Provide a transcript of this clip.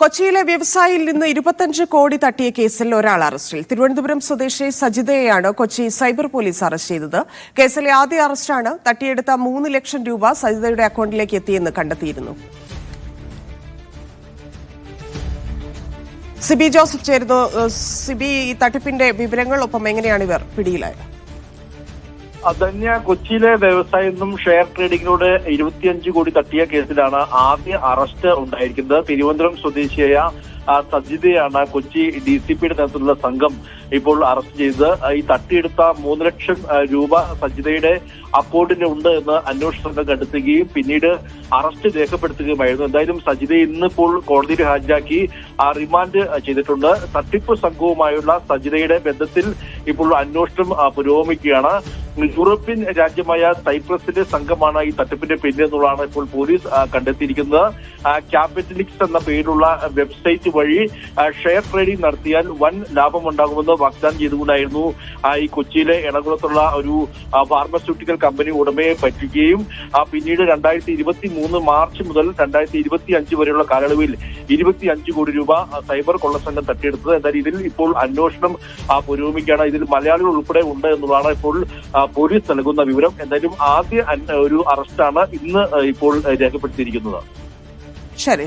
കൊച്ചിയിലെ വ്യവസായിയിൽ നിന്ന് 25 കോടി തട്ടിയ കേസിൽ ഒരാൾ അറസ്റ്റിൽ. തിരുവനന്തപുരം സ്വദേശി സജിതയെയാണ് കൊച്ചി സൈബർ പോലീസ് അറസ്റ്റ് ചെയ്തത്. കേസിലെ ആദ്യ അറസ്റ്റാണ്. തട്ടിയെടുത്ത 3 ലക്ഷം രൂപ സജിതയുടെ അക്കൗണ്ടിലേക്ക് എത്തിയെന്ന് കണ്ടെത്തിയിരുന്നു. സിബി ജോസഫ് ചേരുന്നു. സിബി, ഈ തട്ടിപ്പിന്റെ വിവരങ്ങൾ, ഒപ്പം എങ്ങനെയാണ് ഇവർ പിടിയിലായത്? ധന്യ, കൊച്ചിയിലെ വ്യവസായിയിൽ നിന്നും ഷെയർ ട്രേഡിംഗിലൂടെ 25 കോടി തട്ടിയ കേസിലാണ് ആദ്യ അറസ്റ്റ് ഉണ്ടായിരിക്കുന്നത്. തിരുവനന്തപുരം സ്വദേശിയായ സജിതയാണ് കൊച്ചി DCPയുടെ നേതൃത്വത്തിലുള്ള സംഘം ഇപ്പോൾ അറസ്റ്റ് ചെയ്തത്. ഈ തട്ടിയെടുത്ത 3 ലക്ഷം രൂപ സജിതയുടെ അക്കൗണ്ടിൽ ഉണ്ട് എന്ന് അന്വേഷണ സംഘം കണ്ടെത്തുകയും പിന്നീട് അറസ്റ്റ് രേഖപ്പെടുത്തുകയുമായിരുന്നു. എന്തായാലും സജിതയെ ഇന്നിപ്പോൾ കോടതിയിൽ ഹാജരാക്കി റിമാൻഡ് ചെയ്തിട്ടുണ്ട്. തട്ടിപ്പ് സംഘവുമായുള്ള സജിതയുടെ ബന്ധത്തിൽ ഇപ്പോൾ അന്വേഷണം പുരോഗമിക്കുകയാണ്. യൂറോപ്യൻ രാജ്യമായ സൈപ്രസിന്റെ സംഘമാണ് ഈ തട്ടിപ്പിന്റെ പിന്നിലെന്നുള്ളതാണ് ഇപ്പോൾ പോലീസ് കണ്ടെത്തിയിരിക്കുന്നത്. ക്യാപിറ്റലിക്സ് എന്ന പേരിലുള്ള വെബ്സൈറ്റ് വഴി ഷെയർ ട്രേഡിംഗ് നടത്തിയാൽ വൻ ലാഭമുണ്ടാകുമെന്ന് വാഗ്ദാനം ചെയ്തുകൊണ്ടായിരുന്നു ഈ കൊച്ചിയിലെ എളകുളത്തുള്ള ഒരു ഫാർമസ്യൂട്ടിക്കൽ കമ്പനി ഉടമയെ പറ്റിക്കുകയും പിന്നീട് 2023 മാർച്ച് മുതൽ 2025 വരെയുള്ള കാലയളവിൽ 25 കോടി രൂപ സൈബർ കൊള്ളസംഘം തട്ടിയെടുത്തത്. എന്തായാലും ഇതിൽ ഇപ്പോൾ അന്വേഷണം പുരോഗമിക്കുകയാണ്. ഇതിൽ മലയാളികൾ ഉൾപ്പെടെ ഉണ്ട് എന്നുള്ളതാണ് ഇപ്പോൾ പോലീസ് നൽകുന്ന വിവരം. എന്തായാലും ആദ്യ ഒരു അറസ്റ്റാണ് ഇന്ന് ഇപ്പോൾ രേഖപ്പെടുത്തിയിരിക്കുന്നത്. ശരി.